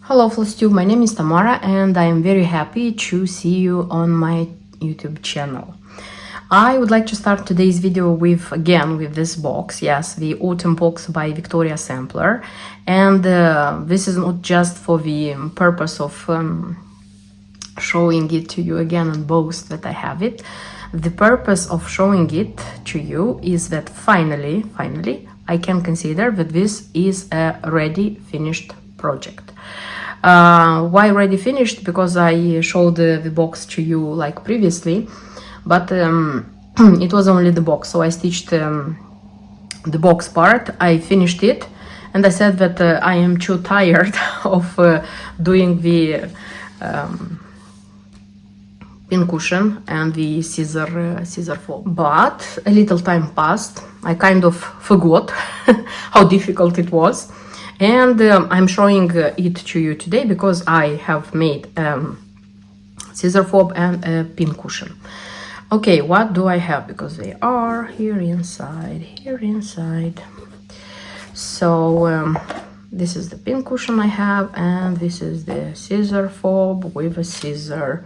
Hello FlowStube, my name is Tamara and I am very happy to see you on my YouTube channel. I would like to start today's video with this box, yes, the Autumn box by Victoria Sampler. And this is not just for the purpose of showing it to you again and boast that I have it. The purpose of showing it to you is that finally, I can consider that this is a ready, finished project. Why ready finished? Because I showed the box to you like previously, but it was only the box, so I stitched the box part, I finished it, and I said that I am too tired of doing the pin cushion and the scissor fob. But a little time passed, I kind of forgot how difficult it was. And I'm showing it to you today because I have made scissor fob and a pin cushion. Okay, what do I have? Because they are here inside. So this is the pin cushion I have, and this is the scissor fob with a scissor.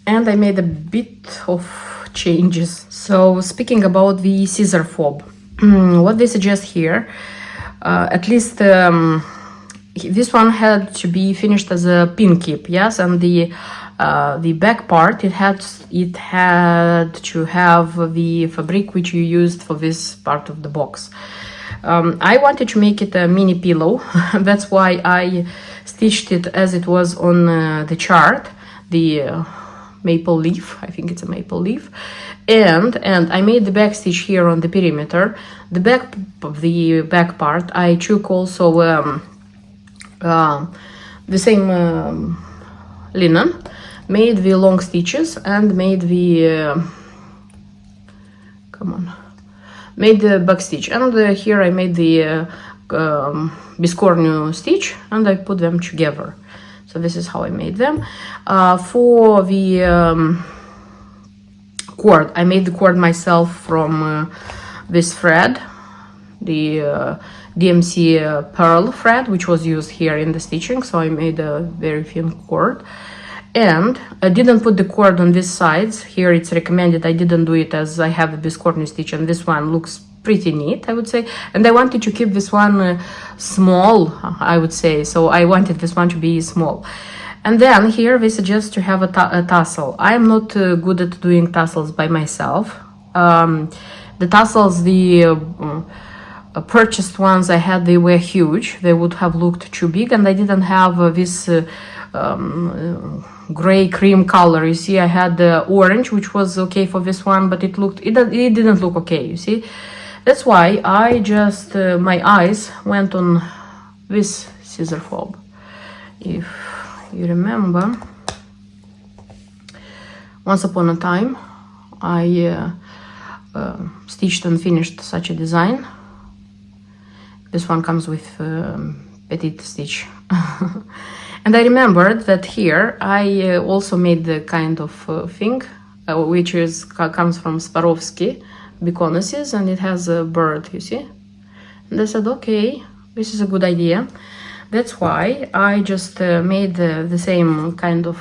And I made a bit of changes. So speaking about the scissor fob, what they suggest here, at least this one had to be finished as a pin keep, yes, and the back part, it had to have the fabric which you used for this part of the box. I wanted to make it a mini pillow. That's why I stitched it as it was on the chart, the maple leaf, I think it's a maple leaf, and I made the back stitch here on the perimeter. The back part I took also the same linen, made the long stitches and made the made the back stitch, and here I made the biscornu stitch and I put them together. So this is how I made them. For the cord, I made the cord myself from this thread, the DMC pearl thread, which was used here in the stitching. So I made a very thin cord. And I didn't put the cord on these sides. Here it's recommended. I didn't do it as I have a biscornu stitch, and this one looks pretty neat, I would say. And I wanted to keep this one small, I would say. So I wanted this one to be small. And then here they suggest to have a tassel. I am not good at doing tassels by myself. The tassels, the purchased ones I had, they were huge. They would have looked too big, and I didn't have this gray cream color. You see, I had orange, which was okay for this one, but it didn't look okay, you see. That's why I just my eyes went on this scissor fob. If you remember, once upon a time I stitched and finished such a design. This one comes with petite stitch. And I remembered that here I also made the kind of thing which comes from Swarovski Beconusses, and it has a bird, you see. And I said, okay, this is a good idea. That's why I just made the same kind of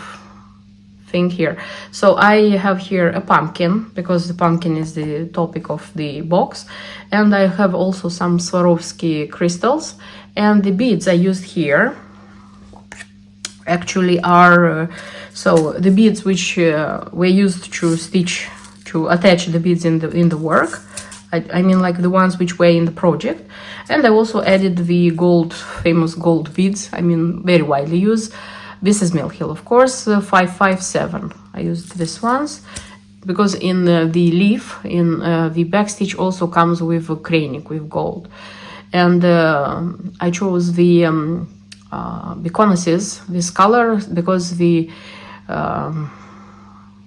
thing here. So I have here a pumpkin, because the pumpkin is the topic of the box, and I have also some Swarovski crystals, and the beads I used here actually are so the beads which were used to stitch, to attach the beads in the work. I mean, like the ones which were in the project. And I also added the famous gold beads, I mean, very widely used. This is Mill Hill, of course, 557. I used these ones because in the leaf, in the back stitch also comes with a cranik with gold. And I chose the Beconusses, this color, because the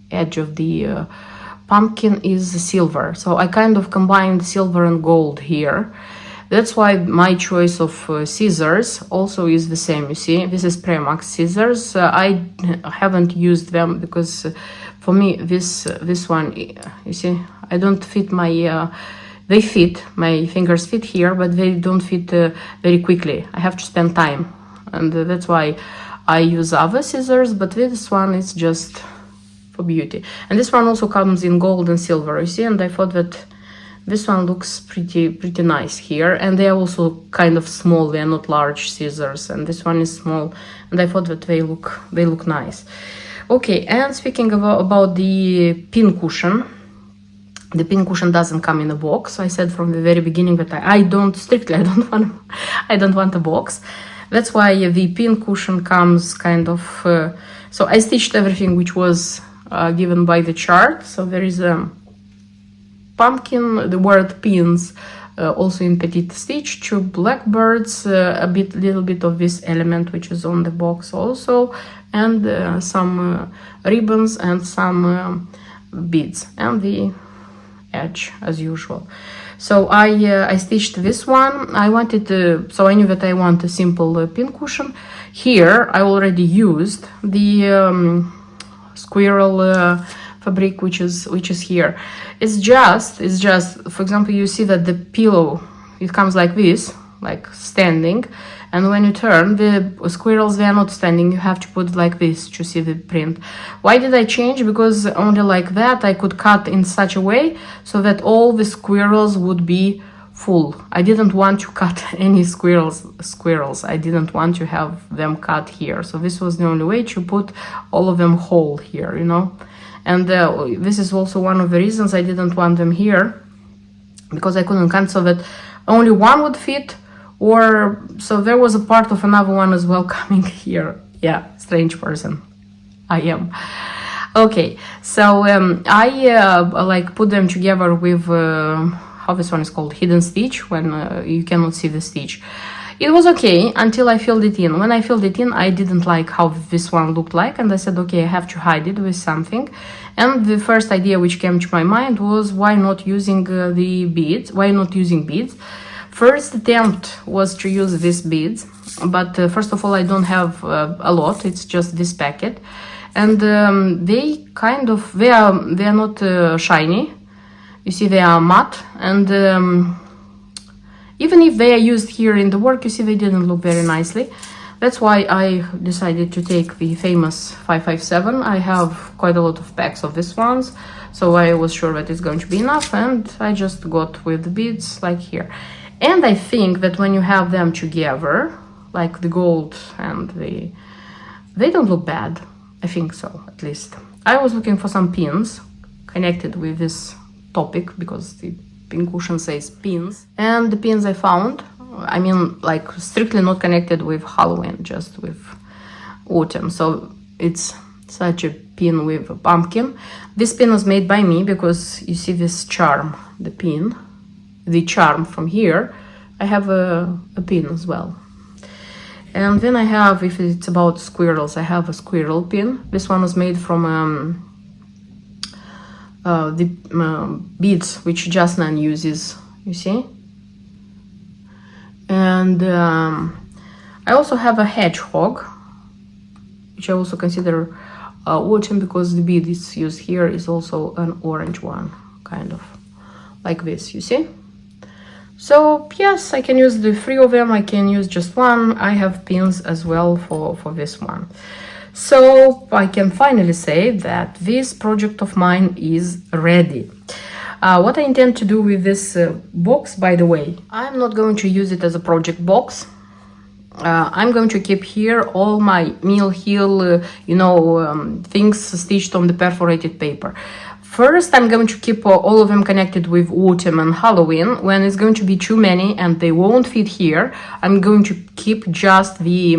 edge of the pumpkin is silver. So I kind of combined silver and gold here. That's why my choice of scissors also is the same. You see, this is Premax scissors. I haven't used them because for me this one, you see, I don't fit my they fit, my fingers fit here, but they don't fit very quickly. I have to spend time, and that's why I use other scissors, but this one is just for beauty. And this one also comes in gold and silver, you see, and I thought that this one looks pretty nice here, and they are also kind of small, they are not large scissors, and this one is small, and I thought that they look nice. Okay, and speaking about the pin cushion, the pin cushion doesn't come in a box. I said from the very beginning that I don't want a box. That's why the pin cushion comes kind of, so I stitched everything which was given by the chart. So there is a pumpkin, the word pins, also in petite stitch, 2 blackbirds, little bit of this element which is on the box also, and some ribbons and some beads, and the edge as usual. So I stitched this one. I wanted to, so I knew that I want a simple pin cushion. Here I already used the squirrel fabric which is here. It's just, for example, you see that the pillow, it comes like this, like standing, and when you turn, the squirrels, they are not standing. You have to put it like this to see the print. Why did I change? Because only like that I could cut in such a way so that all the squirrels would be full. I didn't want to cut any squirrels. I didn't want to have them cut here. So this was the only way to put all of them whole here, you know. And this is also one of the reasons I didn't want them here, because I couldn't cut so that only one would fit, or so there was a part of another one as well coming here. Yeah, strange person I am. Okay, so I like put them together with how this one is called, hidden stitch, when you cannot see the stitch. It was okay until I filled it in. When I filled it in, I didn't like how this one looked like, and I said, okay, I have to hide it with something. And the first idea which came to my mind was, why not using the beads? Why not using beads? First attempt was to use these beads, but first of all, I don't have a lot. It's just this packet, and they kind of, they are not shiny. You see, they are matte, and even if they are used here in the work, you see they didn't look very nicely. That's why I decided to take the famous 557. I have quite a lot of packs of these ones, so I was sure that it's going to be enough, and I just got with the beads like here. And I think that when you have them together, like the gold and they don't look bad. I think so, at least. I was looking for some pins connected with this topic, because the pin cushion says pins, and the pins I found, I mean, like strictly not connected with Halloween, just with autumn. So it's such a pin with a pumpkin. This pin was made by me, because you see this charm, the pin, the charm from here. I have a pin as well. And then I have, if it's about squirrels, I have a squirrel pin. This one was made from the beads which Jasnan uses, you see. And I also have a hedgehog, which I also consider autumn, because the bead is used here is also an orange one, kind of like this, you see. So yes, I can use the 3 of them, I can use just one. I have pins as well for this one. So I can finally say that this project of mine is ready. What I intend to do with this box, by the way, I'm not going to use it as a project box. I'm going to keep here all my mill heel, things stitched on the perforated paper. First, I'm going to keep all of them connected with autumn and Halloween. When it's going to be too many and they won't fit here, I'm going to keep just the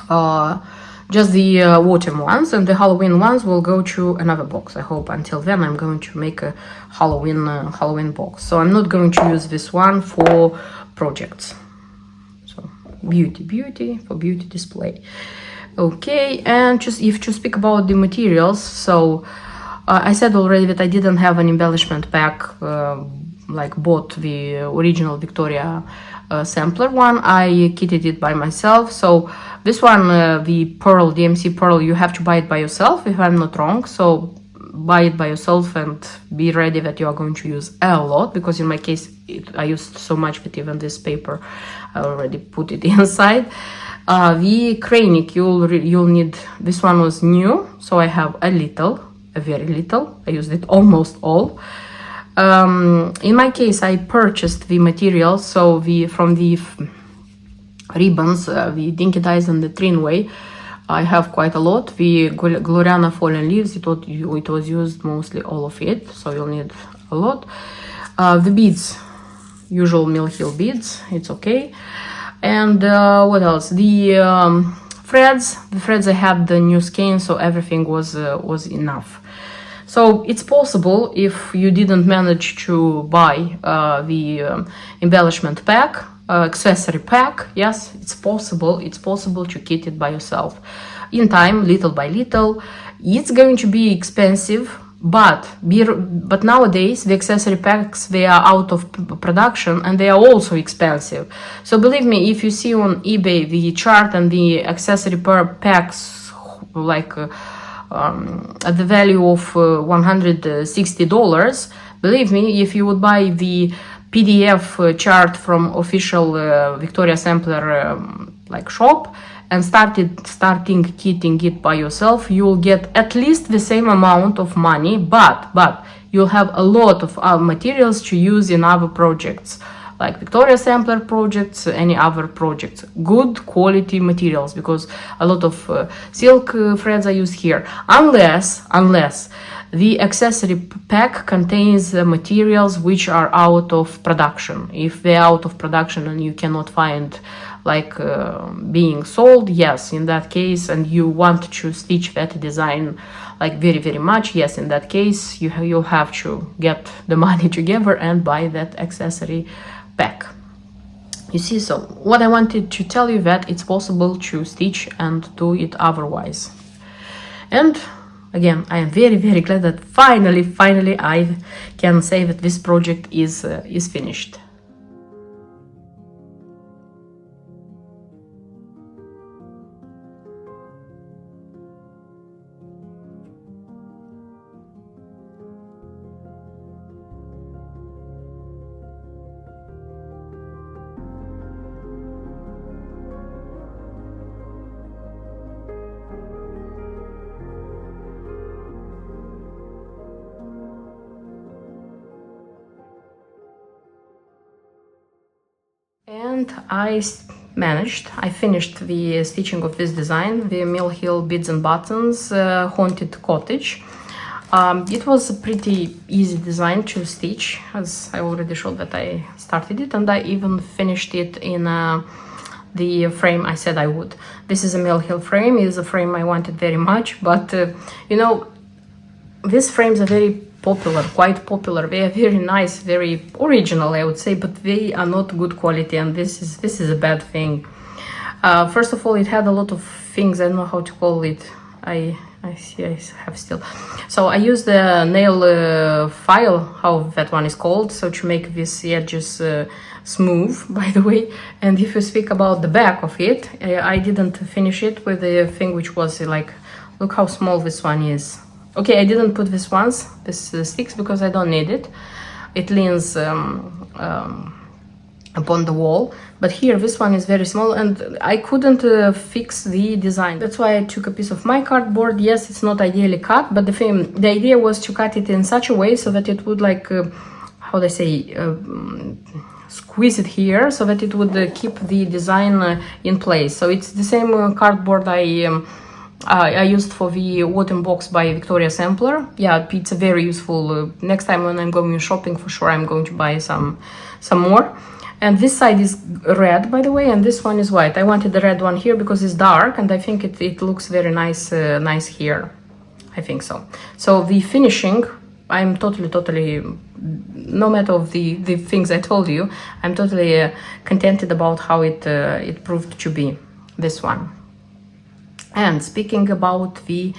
autumn ones, and the Halloween ones will go to another box. I hope until then I'm going to make a Halloween box. So I'm not going to use this one for projects. So beauty for beauty display. Okay, and just if to speak about the materials, so I said already that I didn't have an embellishment pack, like bought the original Victoria sampler one. I kitted it by myself. So this one, the pearl, DMC pearl, you have to buy it by yourself, if I'm not wrong. So buy it by yourself and be ready that you are going to use a lot, because in my case I used so much that even this paper I already put it inside. The Kranik, you'll need, this one was new, so I have a very little. I used it almost all. In my case, I purchased the materials, so from the ribbons, the Dinky Dyes and the Trinway, I have quite a lot. The Gloriana Fallen Leaves, it was used mostly all of it, so you'll need a lot. The beads, usual Mill Hill beads, it's okay. And what else? The threads I had the new skein, so everything was enough. So it's possible, if you didn't manage to buy the embellishment pack, accessory pack, yes, it's possible to kit it by yourself. In time, little by little. It's going to be expensive, but nowadays the accessory packs, they are out of production and they are also expensive. So believe me, if you see on eBay the chart and the accessory packs like at the value of $160, believe me, if you would buy the PDF chart from official Victoria Sampler like shop and starting kitting it by yourself, you'll get at least the same amount of money, but you'll have a lot of materials to use in other projects, like Victoria Sampler projects, any other projects. Good quality materials, because a lot of silk threads are used here, unless the accessory pack contains materials which are out of production. If they're out of production and you cannot find like being sold, yes, in that case, and you want to stitch that design like very much, yes, in that case you'll have to get the money together and buy that accessory pack. You see, so what I wanted to tell you, that it's possible to stitch and do it otherwise. And again, I am very glad that finally I can say that this project is finished. And I finished the stitching of this design, the Mill Hill Beads and Buttons Haunted Cottage. It was a pretty easy design to stitch, as I already showed that I started it, and I even finished it in the frame I said I would. This is a Mill Hill frame. It is a frame I wanted very much, but you know, these frames are very popular, quite popular. They are very nice, very original, I would say, but they are not good quality, and this is a bad thing. First of all, it had a lot of things, I don't know how to call it. I see I have still. So I used the nail file, how that one is called, so to make these edges smooth, by the way. And if you speak about the back of it, I didn't finish it with the thing which was like, look how small this one is. Okay, I didn't put this sticks, because I don't need it. It leans upon the wall. But here, this one is very small, and I couldn't fix the design. That's why I took a piece of my cardboard. Yes, it's not ideally cut, but the idea was to cut it in such a way so that it would like, how they say, squeeze it here, so that it would keep the design in place. So it's the same cardboard I used for the autumn box by Victoria Sampler. Yeah, it's a very useful. Next time when I'm going shopping, for sure I'm going to buy some more. And this side is red, by the way, and this one is white. I wanted the red one here because it's dark, and I think it looks very nice here. I think so. So the finishing, I'm totally, no matter of the things I told you, I'm totally contented about how it proved to be, this one. And speaking about the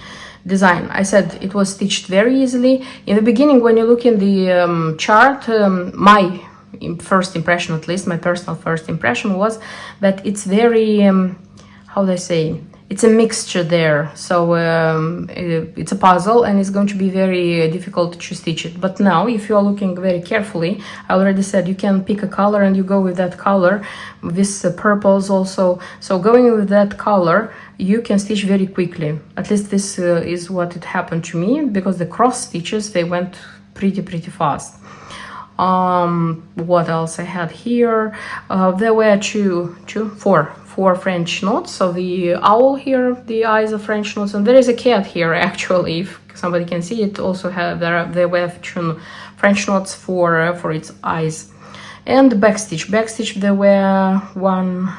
design, I said it was stitched very easily. In the beginning, when you look in the chart, my first impression, at least my personal first impression, was that it's very, how do I say, it's a mixture there, so it's a puzzle and it's going to be very difficult to stitch it. But now, if you are looking very carefully, I already said you can pick a color and you go with that color. This purples also, so going with that color, you can stitch very quickly. At least this is what it happened to me, because the cross stitches, they went pretty fast. What else I had here? There were four French knots. So the owl here, the eyes of French knots, and there is a cat here actually, if somebody can see it. Also have there were two French knots for its eyes. And the backstitch. Backstitch, there were 1,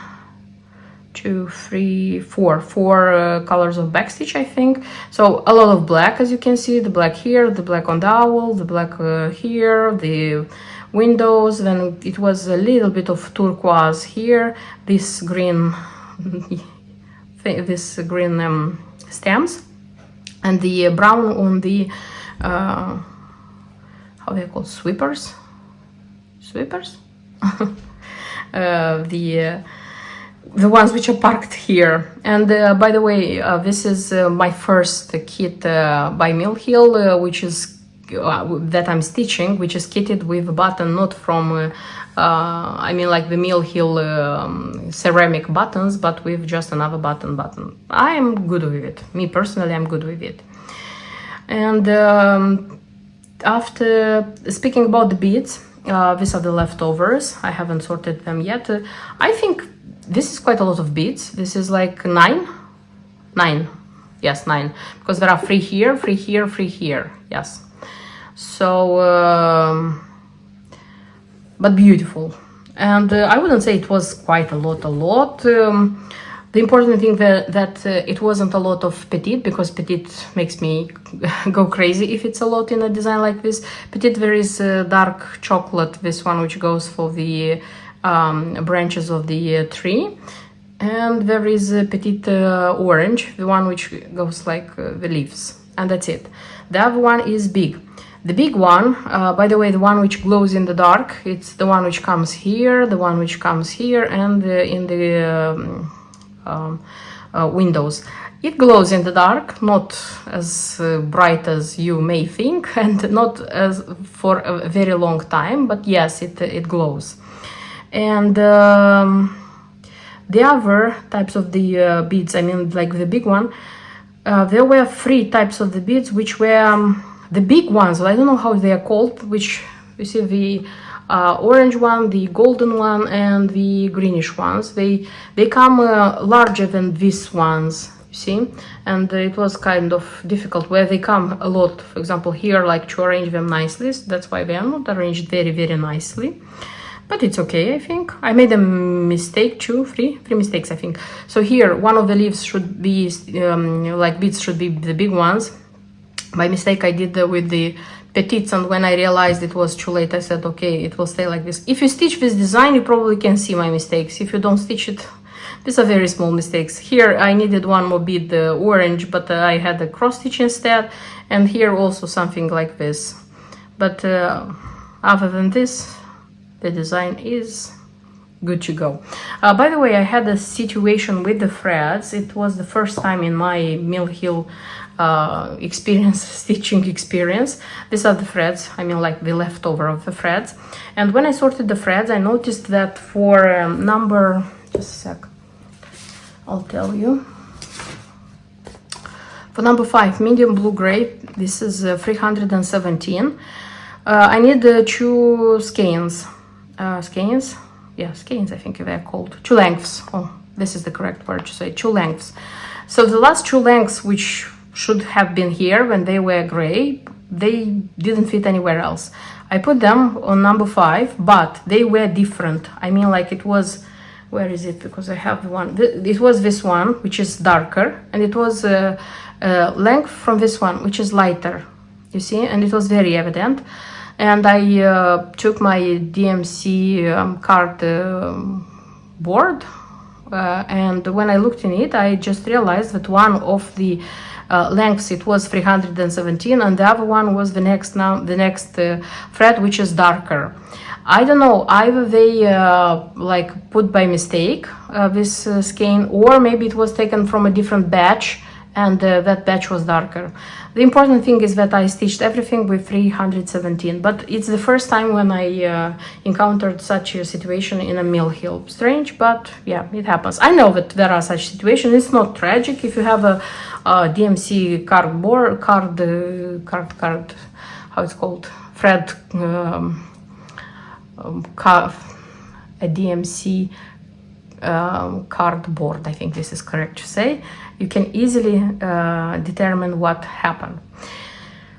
2, 3, 4 colors of backstitch, I think. So a lot of black, as you can see, the black here, the black on the owl, the black here, the windows. Then it was a little bit of turquoise here, this green stems, and the brown on the how they call sweepers the ones which are parked here. And by the way, this is my first kit by Mill Hill, which is that I'm stitching, which is kitted with a button, not from I mean like the Mill Hill ceramic buttons, but with just another button. I am good with it. Me personally, I'm good with it. And after speaking about the beads, these are the leftovers. I haven't sorted them yet. I think this is quite a lot of beads. This is like 9. Yes, 9. Because there are 3 here, 3 here, 3 here. Yes. So, but beautiful. And I wouldn't say it was quite a lot. The important thing that it wasn't a lot of petite, because petite makes me go crazy if it's a lot in a design like this. Petite, there is dark chocolate, this one which goes for the branches of the tree, and there is a petite orange, the one which goes like the leaves, and that's it. The other one is big. The big one, by the way, the one which glows in the dark, it's the one which comes here, the one which comes here, and in the windows. It glows in the dark, not as bright as you may think, and not as for a very long time, but yes, it glows. And the other types of the beads, I mean like the big one, there were 3 types of the beads, which were the big ones. I don't know how they are called, which you see the orange one, the golden one, and the greenish ones. They come larger than these ones, you see, and it was kind of difficult where they come a lot. For example, here, like to arrange them nicely. That's why they are not arranged very nicely. But it's okay, I think. I made a mistake too, three mistakes, I think. So here, one of the leaves should be, like beads should be the big ones. By mistake, I did with the petites, and when I realized it was too late, I said, okay, it will stay like this. If you stitch this design, you probably can see my mistakes. If you don't stitch it, these are very small mistakes. Here, I needed one more bead, the orange, but I had a cross stitch instead. And here also something like this. But other than this, the design is good to go. By the way, I had a situation with the threads. It was the first time in my Mill Hill stitching experience. These are the threads, I mean like the leftover of the threads. And when I sorted the threads, I noticed that for number, just a sec, I'll tell you. For number 5, medium blue gray, this is 317. I need 2 skeins. Skeins? Yeah, skeins, I think they're called. 2 lengths. Oh, this is the correct word to say, 2 lengths. So the last 2 lengths, which should have been here when they were gray, they didn't fit anywhere else. I put them on number 5, but they were different. I mean, like it was, where is it? Because I have one. It was this one, which is darker, and it was length from this one, which is lighter. You see, and it was very evident. And I took my DMC card board, and when I looked in it, I just realized that one of the lengths, it was 317, and the other one was the next thread, which is darker. I don't know, either they like put by mistake this skein, or maybe it was taken from a different batch and that batch was darker. The important thing is that I stitched everything with 317, but it's the first time when I encountered such a situation in a mill hill. Strange, but yeah, it happens. I know that there are such situations. It's not tragic. If you have a DMC cardboard, how it's called, thread, a DMC cardboard, I think this is correct to say, you can easily determine what happened.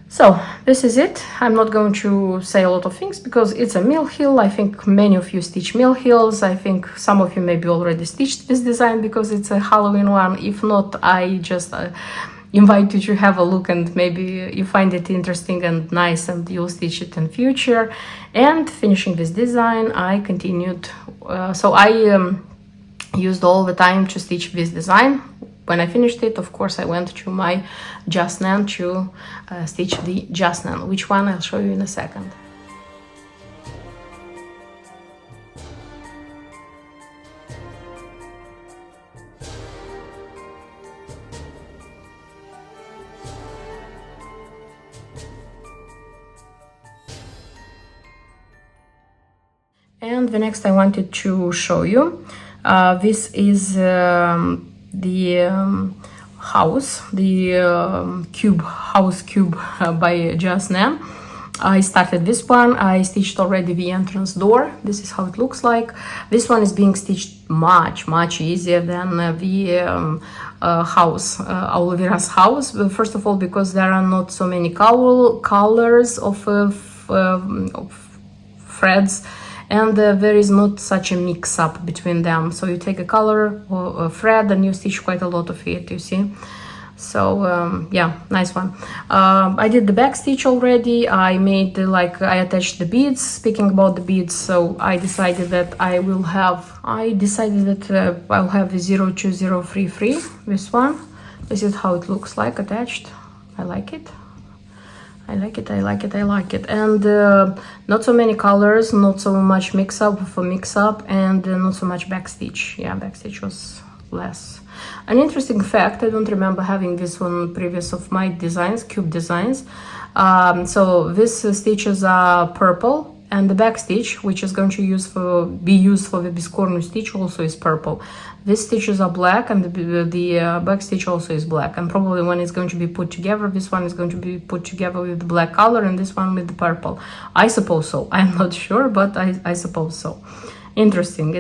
So this is it. I'm not going to say a lot of things because it's a mill hill. I think many of you stitch mill hills. I think some of you maybe already stitched this design because it's a Halloween one. If not, I just invite you to have a look, and maybe you find it interesting and nice and you'll stitch it in future. And finishing this design, I continued. So I used all the time to stitch this design. When I finished it, of course, I went to my Just Nan to stitch the Just Nan, which one I'll show you in a second. And the next I wanted to show you, this is the house, the house cube by Just Nan. I started this one. I stitched already the entrance door. This is how it looks like. This one is being stitched much easier than the house, Olivera's house. First of all, because there are not so many colors of threads, and there is not such a mix-up between them. So you take a color or a thread and you stitch quite a lot of it, you see. So yeah, nice one. I did the back stitch already. I made I attached the beads. Speaking about the beads, so I decided that I'll have the 02033, this one. This is how it looks like attached. I like it. I like it. And not so many colors, not so much mix-up, and not so much backstitch. Yeah, backstitch was less. An interesting fact, I don't remember having this one previous of my designs, cube designs. So these stitches are purple, and the back stitch, which is going to be used for the biscornu stitch, also is purple. These stitches are black, and the back stitch also is black. And probably when it's going to be put together, this one is going to be put together with the black color, and this one with the purple. I suppose so. I'm not sure, but I suppose so. Interesting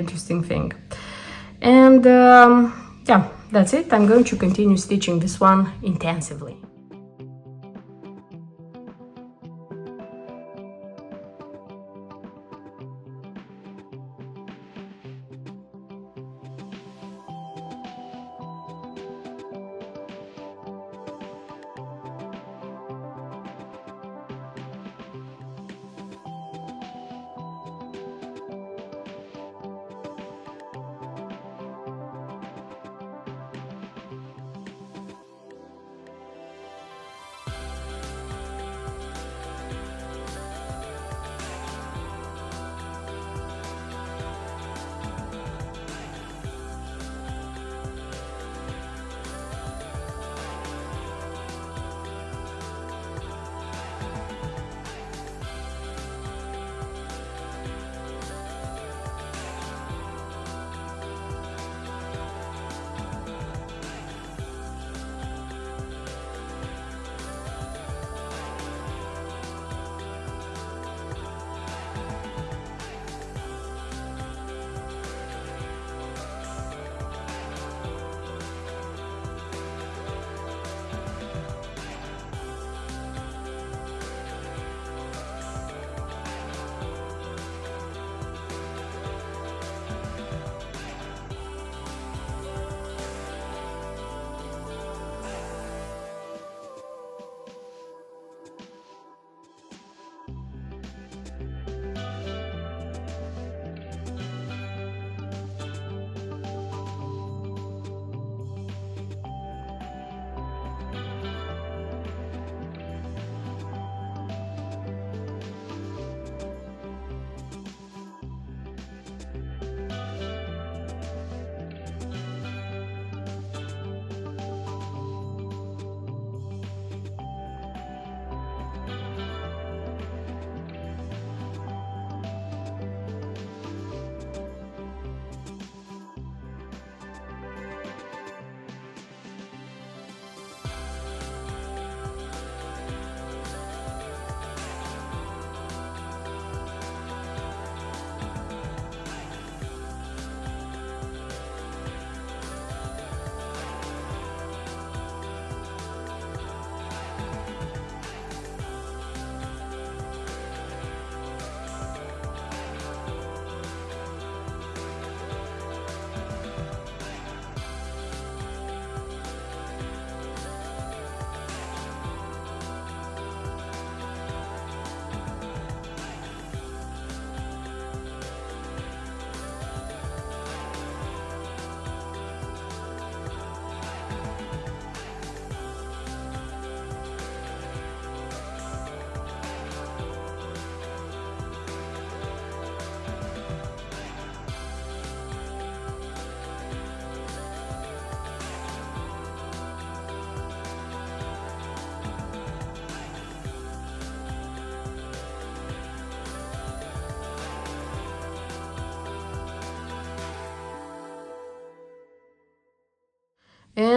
thing. And yeah, that's it. I'm going to continue stitching this one intensively.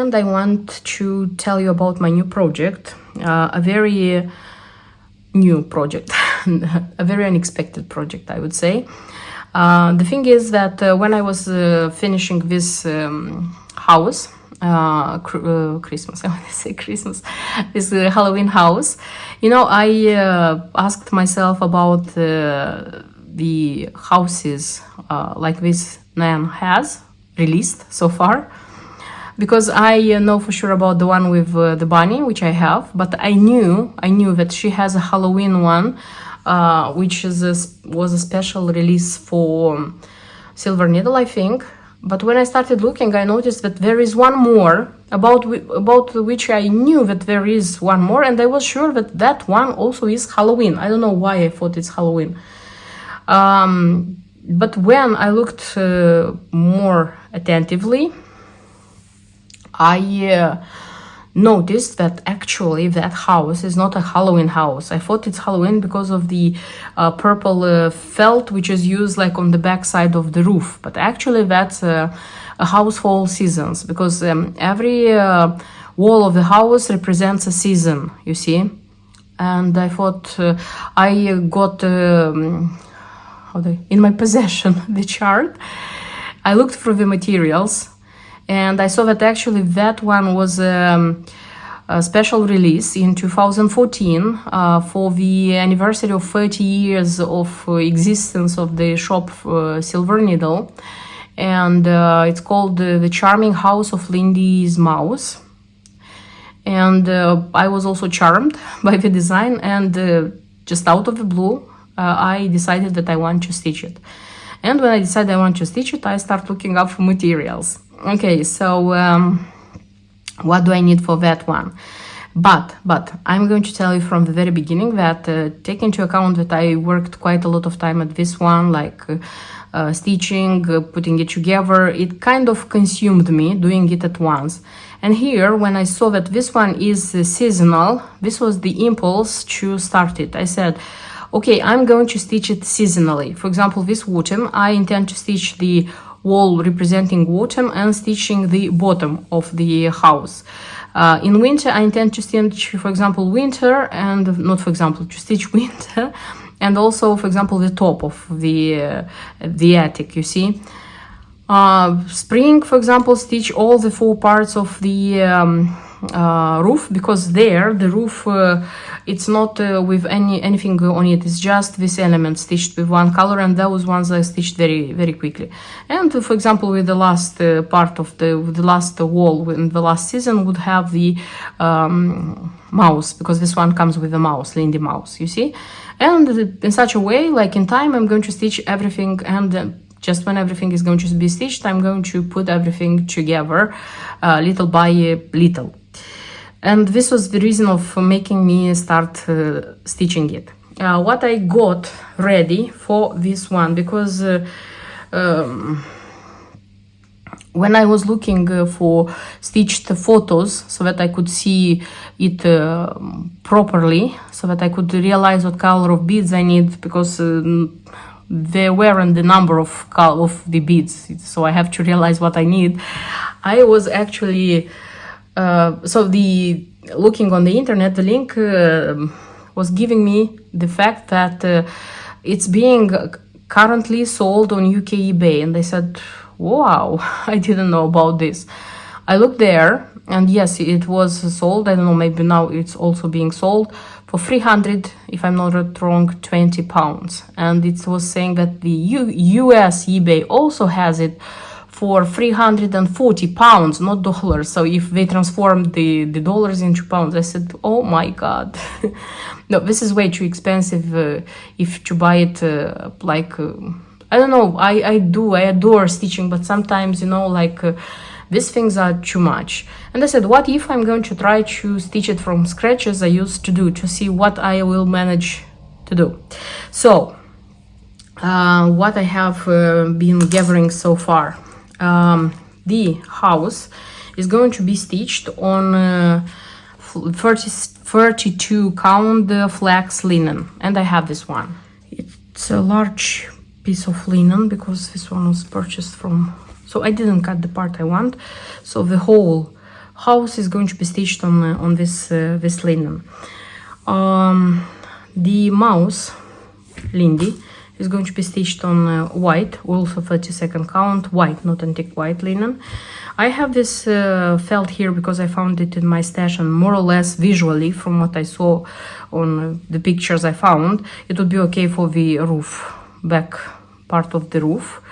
and I want to tell you about my new project, a very new project, a very unexpected project, I would say. The thing is that when I was finishing this house, Christmas, I want to say Christmas, this Halloween house, you know, I asked myself about the houses like this Nan has released so far, because I know for sure about the one with the bunny, which I have, but I knew that she has a Halloween one, which was a special release for Silver Needle, I think. But when I started looking, I noticed that there is one more about which I knew that there is one more, and I was sure that that one also is Halloween. I don't know why I thought it's Halloween. But when I looked more attentively, I noticed that actually that house is not a Halloween house. I thought it's Halloween because of the purple felt which is used like on the back side of the roof, but actually that's a house for all seasons, because every wall of the house represents a season, you see. And I thought I got in my possession the chart. I looked through the materials, and I saw that actually that one was a special release in 2014 for the anniversary of 30 years of existence of the shop Silver Needle. And it's called The Charming House of Lindy's Mouse. And I was also charmed by the design, and just out of the blue, I decided that I want to stitch it. And when I decided I want to stitch it, I start looking up for materials. Okay, so what do I need for that one? But I'm going to tell you from the very beginning that take into account that I worked quite a lot of time at this one, like stitching, putting it together. It kind of consumed me doing it at once. And here, when I saw that this one is seasonal, this was the impulse to start it. I said, okay, I'm going to stitch it seasonally. For example, this autumn, I intend to stitch the wall representing autumn and stitching the bottom of the house. In winter, I intend to stitch, for example, winter, and not for example, to stitch winter, and also, for example, the top of the attic, you see. Spring, for example, stitch all the 4 parts of the roof, because there the roof it's not with anything on it, it's just this element stitched with one color, and those ones I stitched very quickly. And for example, with the last part of the last wall in the last season would have the mouse, because this one comes with a mouse, Lindy mouse, you see. And in such a way, like in time, I'm going to stitch everything, and just when everything is going to be stitched, I'm going to put everything together little by little. And this was the reason of making me start stitching it. What I got ready for this one, because when I was looking for stitched photos so that I could see it properly, so that I could realize what color of beads I need, because there weren't the number of the beads, so I have to realize what I need. I was actually looking on the internet, the link was giving me the fact that it's being currently sold on UK eBay, and I said, wow, I didn't know about this. I looked there, and yes, it was sold. I don't know, maybe now it's also being sold for 300, if I'm not wrong, 20 pounds. And it was saying that the US eBay also has it for 340 pounds, not dollars. So if they transform the dollars into pounds, I said, oh my God. No, this is way too expensive if to buy it I don't know, I adore stitching, but sometimes, you know, like these things are too much. And I said, what if I'm going to try to stitch it from scratch as I used to do, to see what I will manage to do. So what I have been gathering so far. The house is going to be stitched on 32 count flax linen, and I have this one. It's a large piece of linen because this one was purchased from, so I didn't cut the part I want, so the whole house is going to be stitched on this this linen. The mouse, Lindy, is going to be stitched on white, also 32nd count, white, not antique white linen. I have this felt here because I found it in my stash, and more or less visually from what I saw on the pictures I found, it would be okay for the roof, back part of the roof.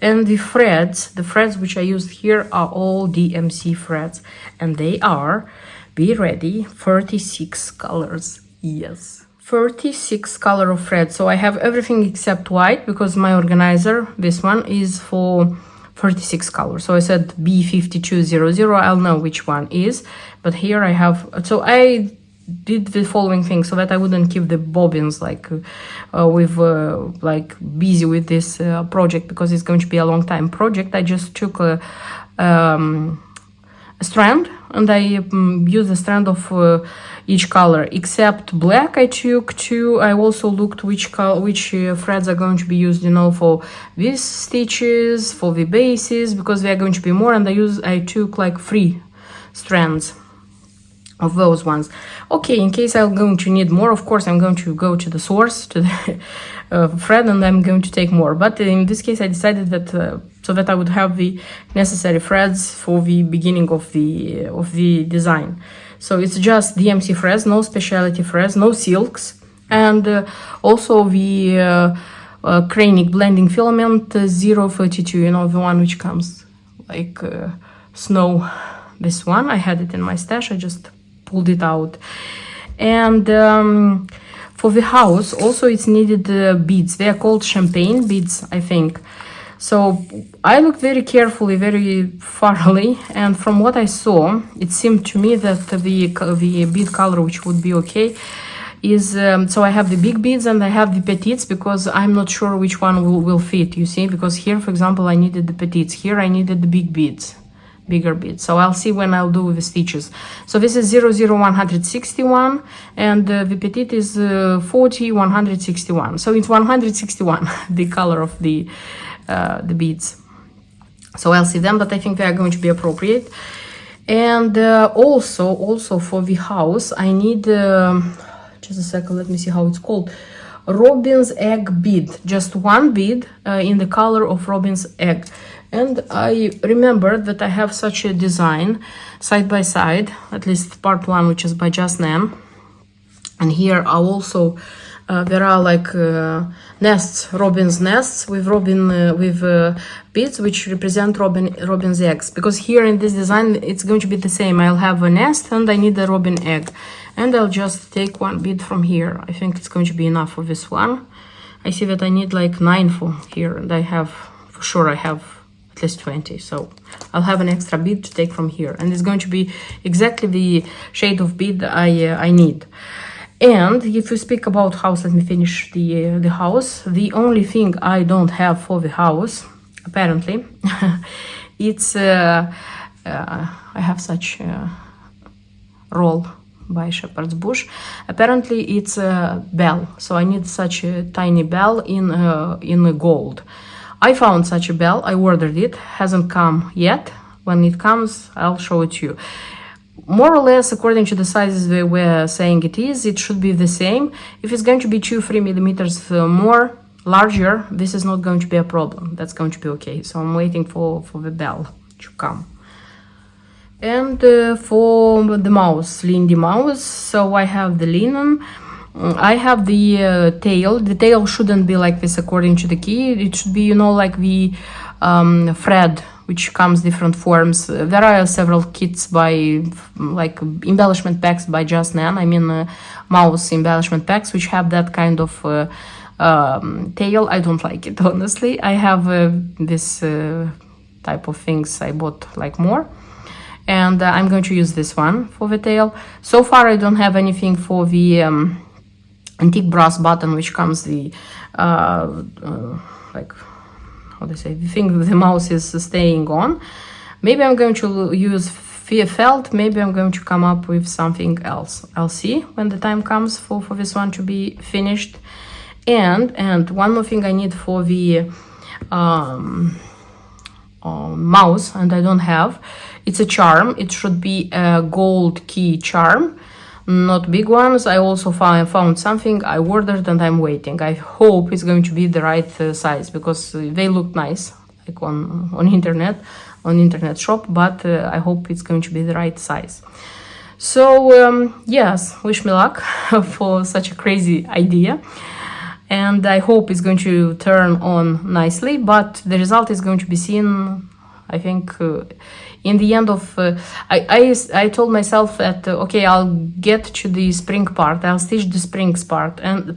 And the threads which I used here are all DMC threads, and they are, be ready, 36 colors. Yes, 36 color of thread. So I have everything except white because my organizer, this one, is for 36 colors. So I said B5200, I'll know which one is, but here I have, so I did the following thing so that I wouldn't keep the bobbins like busy with this project, because it's going to be a long time project. I just took a strand and I used the strand of each color except black. I took two. I also looked which threads are going to be used, you know, for these stitches, for the bases, because they are going to be more, and I took like 3 strands of those ones. Okay, in case I'm going to need more, of course I'm going to go to the source, to the thread, and I'm going to take more. But in this case I decided that so that I would have the necessary threads for the beginning of the design. So it's just DMC threads, no specialty threads, no silks, and also the Kranic blending filament 032, you know, the one which comes like snow. This one, I had it in my stash, I just pulled it out. And for the house also it's needed beads. They are called champagne beads, I think. So I looked very carefully, very thoroughly, and from what I saw, it seemed to me that the bead color which would be okay is, so I have the big beads and I have the petites, because I'm not sure which one will fit, you see, because here, for example, I needed the petites, here I needed the big beads, bigger beads. So I'll see when I'll do the stitches. So this is 00161 and the petite is 40-161. So it's 161 the color of the beads. So I'll see them, but I think they are going to be appropriate. And also for the house I need just a second, let me see how it's called, robin's egg bead, just one bead in the color of robin's egg. And I remembered that I have such a design side by side, at least part 1, which is by Just Nan. And here are also there are like nests, robin's nests with beads which represent robin's eggs. Because here in this design it's going to be the same. I'll have a nest and I need a robin egg, and I'll just take one bead from here. I think it's going to be enough for this one. I see that I need like 9 for here, and I have, for sure I have at least 20, so I'll have an extra bead to take from here, and it's going to be exactly the shade of bead I need. And if you speak about house, let me finish the house. The only thing I don't have for the house, apparently, it's I have such a roll by Shepherd's Bush. Apparently it's a bell, so I need such a tiny bell in gold. I found such a bell, I ordered it, hasn't come yet. When it comes, I'll show it to you. More or less, according to the sizes they were saying it should be the same. If it's going to be 2-3 millimeters more, larger, this is not going to be a problem. That's going to be okay. So I'm waiting for the bell to come. And for the mouse, Lindy mouse, so I have the linen. I have the tail. The tail shouldn't be like this according to the key. It should be, you know, like the thread, which comes different forms. There are several kits by, like, embellishment packs by Just Nan. I mean, mouse embellishment packs, which have that kind of tail. I don't like it, honestly. I have this type of things I bought, like, more. And I'm going to use this one for the tail. So far, I don't have anything for the antique brass button, which comes the like, how do I say, the thing the mouse is staying on. Maybe I'm going to use felt, maybe I'm going to come up with something else. I'll see when the time comes for this one to be finished. And one more thing I need for the mouse, and I don't have. It's a charm. It should be a gold key charm, not big ones. I also found something I ordered and I'm waiting. I hope it's going to be the right size, because they look nice, like on internet shop, but I hope it's going to be the right size. So yes, wish me luck for such a crazy idea, and I hope it's going to turn on nicely, but the result is going to be seen, I think, in the end of I told myself that okay, I'll get to the spring part, I'll stitch the springs part, and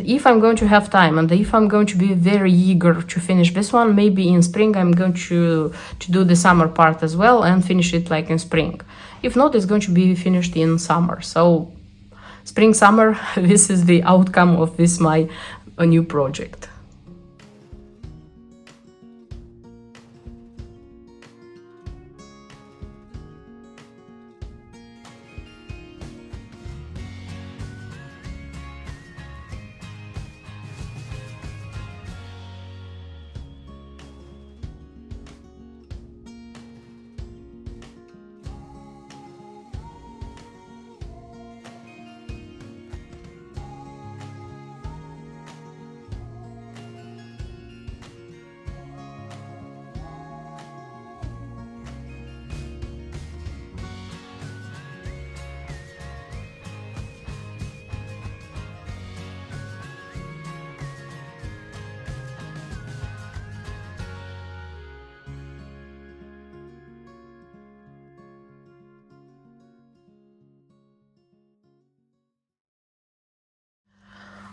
if I'm going to have time, and if I'm going to be very eager to finish this one, maybe in spring I'm going to do the summer part as well and finish it like in spring. If not, it's going to be finished in summer. So spring, summer, this is the outcome of this my new project.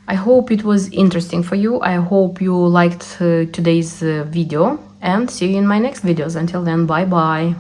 I hope it was interesting for you. I hope you liked today's video, and see you in my next videos. Until then, bye bye.